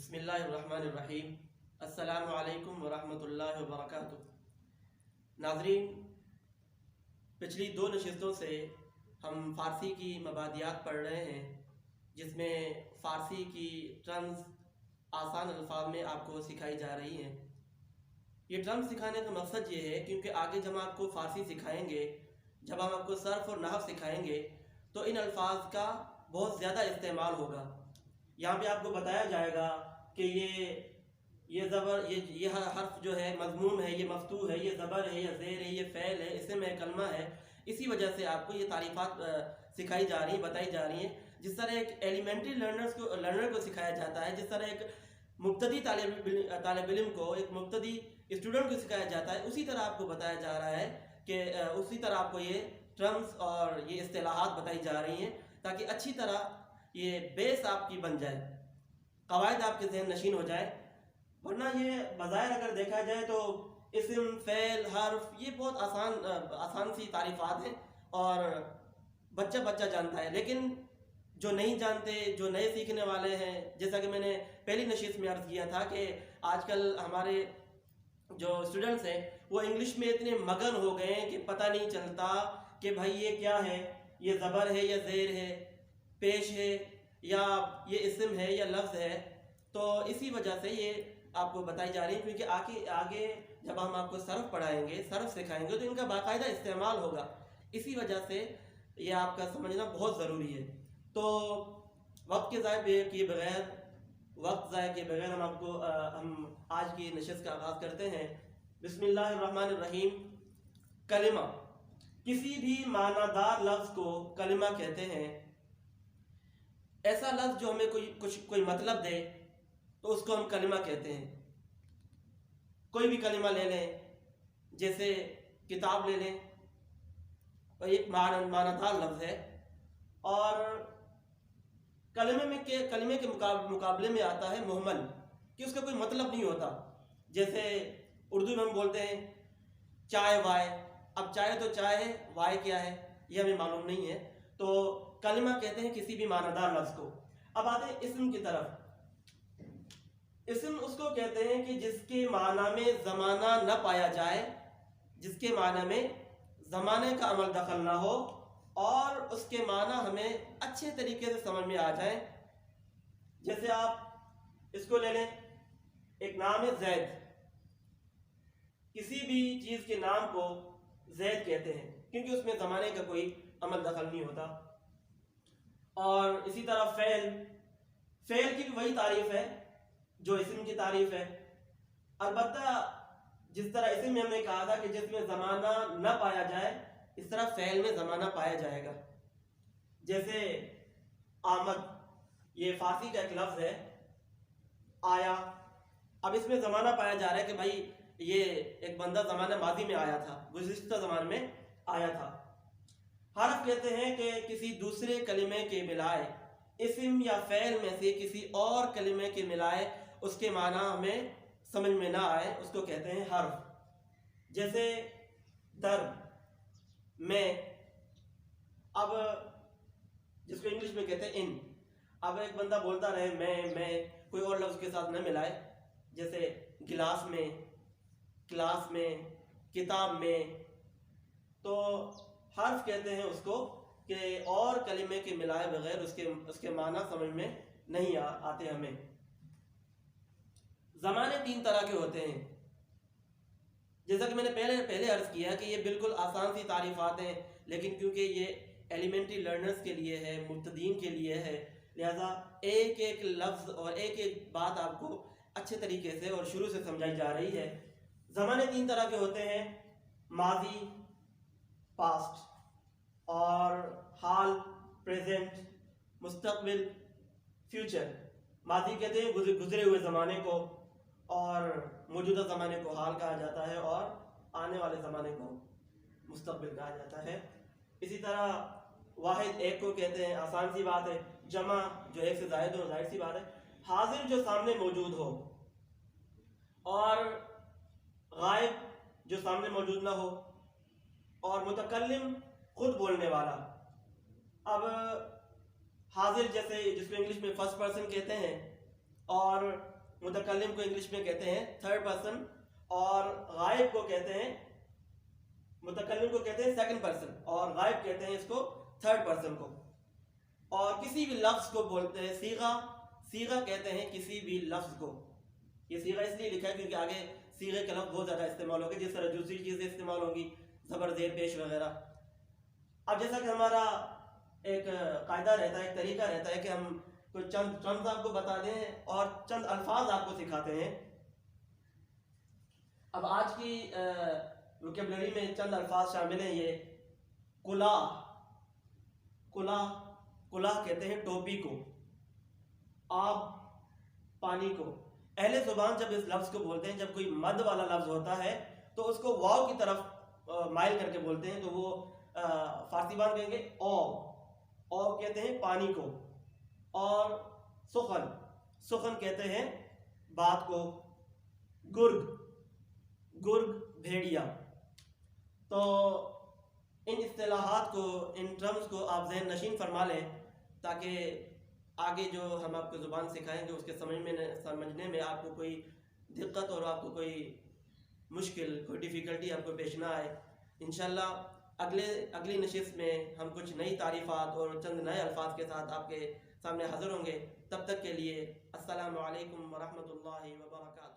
بسم اللہ الرحمن الرحیم۔ السلام علیکم ورحمۃ اللہ وبرکاتہ۔ ناظرین، پچھلی 2 نشستوں سے ہم فارسی کی مبادیات پڑھ رہے ہیں، جس میں فارسی کی ٹرمز آسان الفاظ میں آپ کو سکھائی جا رہی ہیں۔ یہ ٹرمز سکھانے کا مقصد یہ ہے کیونکہ آگے جب ہم آپ کو فارسی سکھائیں گے، جب ہم آپ کو صرف اور نحو سکھائیں گے تو ان الفاظ کا بہت زیادہ استعمال ہوگا۔ یہاں پہ آپ کو بتایا جائے گا کہ یہ زبر، یہ حرف جو ہے مضموم ہے، یہ مفتوح ہے، یہ زبر ہے، یہ زیر ہے، یہ فعل ہے، اسم ہے، کلمہ ہے۔ اسی وجہ سے آپ کو یہ تعریفات سکھائی جا رہی ہیں، بتائی جا رہی ہیں۔ جس طرح ایک ایلیمنٹری لرنر کو سکھایا جاتا ہے، جس طرح ایک مبتدی طالب علم کو، ایک مبتدی اسٹوڈنٹ کو سکھایا جاتا ہے، اسی طرح آپ کو بتایا جا رہا ہے کہ اسی طرح آپ کو یہ ٹرمز اور یہ اصطلاحات بتائی جا رہی ہیں تاکہ اچھی طرح یہ بیس آپ کی بن جائے، قواعد آپ کے ذہن نشین ہو جائے۔ ورنہ یہ بظاہر اگر دیکھا جائے تو اسم، فعل، حرف یہ بہت آسان سی تعریفات ہیں اور بچہ جانتا ہے، لیکن جو نہیں جانتے، جو نئے سیکھنے والے ہیں، جیسا کہ میں نے پہلی نشست میں عرض کیا تھا کہ آج کل ہمارے جو اسٹوڈنٹس ہیں وہ انگلش میں اتنے مگن ہو گئے ہیں کہ پتہ نہیں چلتا کہ بھائی یہ کیا ہے، یہ زبر ہے یا زیر ہے، پیش ہے یا یہ اسم ہے یا لفظ ہے۔ تو اسی وجہ سے یہ آپ کو بتائی جا رہی ہے، کیونکہ آگے جب ہم آپ کو صرف پڑھائیں گے، صرف سکھائیں گے تو ان کا باقاعدہ استعمال ہوگا۔ اسی وجہ سے یہ آپ کا سمجھنا بہت ضروری ہے۔ تو وقت ضائع کیے بغیر ہم آج کی نشست کا آغاز کرتے ہیں۔ بسم اللہ الرحمن الرحیم۔ کلمہ، کسی بھی معنی دار لفظ کو کلمہ کہتے ہیں۔ ایسا لفظ جو ہمیں کوئی مطلب دے تو اس کو ہم کلمہ کہتے ہیں۔ کوئی بھی کلمہ لے لیں، جیسے کتاب لے لیں، ایک معنی دار لفظ ہے، اور کلمے کے مقابلے میں آتا ہے مہمل، کہ اس کا کوئی مطلب نہیں ہوتا۔ جیسے اردو میں ہم بولتے ہیں چائے وائے، اب چائے تو چائے ہے، وائے کیا ہے یہ ہمیں معلوم نہیں ہے، تو کلمہ کہتے ہیں کسی بھی معنی دار لفظ کو۔ اب آتے ہیں اسم کی طرف۔ اسم اس کو کہتے ہیں کہ جس کے معنی میں زمانہ نہ پایا جائے، جس کے معنی میں زمانے کا عمل دخل نہ ہو اور اس کے معنی ہمیں اچھے طریقے سے سمجھ میں آ جائیں۔ جیسے آپ اس کو لے لیں، ایک نام ہے زید، کسی بھی چیز کے نام کو زید کہتے ہیں کیونکہ اس میں زمانے کا کوئی عمل دخل نہیں ہوتا۔ اور اسی طرح فعل کی بھی وہی تعریف ہے جو اسم کی تعریف ہے، البتہ جس طرح اسم میں ہم نے کہا تھا کہ جس میں زمانہ نہ پایا جائے، اس طرح فعل میں زمانہ پایا جائے گا۔ جیسے آمد، یہ فارسی کا ایک لفظ ہے، آیا، اب اس میں زمانہ پایا جا رہا ہے کہ بھائی یہ ایک بندہ زمانہ ماضی میں آیا تھا، گزشتہ زمانے میں آیا تھا۔ حرف کہتے ہیں کہ کسی دوسرے کلمے کے ملائے، اسم یا فعل میں سے کسی اور کلمے کے ملائے اس کے معنی ہمیں سمجھ میں نہ آئے، اس کو کہتے ہیں حرف۔ جیسے در، میں، اب جس کو انگلش میں کہتے ہیں ان، اب ایک بندہ بولتا رہے میں کوئی اور لفظ کے ساتھ نہ ملائے، جیسے گلاس میں، کلاس میں، کتاب میں، تو حرف کہتے ہیں اس کو کہ اور کلمے کے ملائے بغیر اس کے معنی سمجھ میں نہیں آتے ہمیں۔ زمانے 3 طرح کے ہوتے ہیں، جیسا کہ میں نے پہلے عرض کیا کہ یہ بالکل آسان سی تعریفات ہیں، لیکن کیونکہ یہ ایلیمنٹری لرنرز کے لیے ہے، مبتدئین کے لیے ہے، لہذا ایک ایک لفظ اور ایک ایک بات آپ کو اچھے طریقے سے اور شروع سے سمجھائی جا رہی ہے۔ زمانے 3 طرح کے ہوتے ہیں، ماضی، پاسٹ، اور حال، پریزنٹ، مستقبل، فیوچر۔ ماضی کہتے ہیں گزرے ہوئے زمانے کو، اور موجودہ زمانے کو حال کہا جاتا ہے، اور آنے والے زمانے کو مستقبل کہا جاتا ہے۔ اسی طرح واحد ایک کو کہتے ہیں، آسان سی بات ہے، جمع جو ایک سے زائد ہو، ظاہر سی بات ہے، حاضر جو سامنے موجود ہو، اور غائب جو سامنے موجود نہ ہو، اور متکلم خود بولنے والا۔ اب حاضر جیسے جس کو انگلش میں فرسٹ پرسن کہتے ہیں، اور متکلم کو انگلش میں کہتے ہیں تھرڈ پرسن، اور غائب کو کہتے ہیں، متکلم کو کہتے ہیں سیکنڈ پرسن، اور غائب کہتے ہیں اس کو تھرڈ پرسن کو۔ اور کسی بھی لفظ کو بولتے ہیں صیغہ، صیغہ کہتے ہیں کسی بھی لفظ کو۔ یہ صیغہ اس لیے لکھا ہے کیونکہ آگے صیغے کا لفظ بہت زیادہ استعمال ہوگا، جس طرح دوسری چیزیں استعمال ہوں گی، زبر زیر پیش وغیرہ۔ اب جیسا کہ ہمارا ایک قاعدہ رہتا ہے، ایک طریقہ رہتا ہے کہ ہم کوئی چند رمز آپ کو بتا دیں اور چند الفاظ آپ کو سکھاتے ہیں۔ اب آج کی ووکیبلری میں چند الفاظ شامل ہیں، یہ کلاه، کلاه، کلاه کہتے ہیں ٹوپی کو، آب پانی کو۔ اہل زبان جب اس لفظ کو بولتے ہیں، جب کوئی مد والا لفظ ہوتا ہے تو اس کو واو کی طرف مائل کر کے بولتے ہیں، تو وہ فارسی بان کہیں گے اوب، اوب کہتے ہیں پانی کو۔ اور سخن، سخن کہتے ہیں بات کو۔ گرگ، گرگ بھیڑیا۔ تو ان اصطلاحات کو، ان ٹرمز کو آپ ذہن نشین فرما لیں، تاکہ آگے جو ہم آپ کو زبان سکھائیں گے اس کے سمجھنے میں آپ کو کوئی دقت اور آپ کو کوئی مشکل، کوئی ڈیفیکلٹی آپ کو پیش نہ آئے۔ انشاءاللہ اگلی نشست میں ہم کچھ نئی تعریفات اور چند نئے الفاظ کے ساتھ آپ کے سامنے حاضر ہوں گے۔ تب تک کے لیے السلام علیکم ورحمۃ اللہ وبرکاتہ۔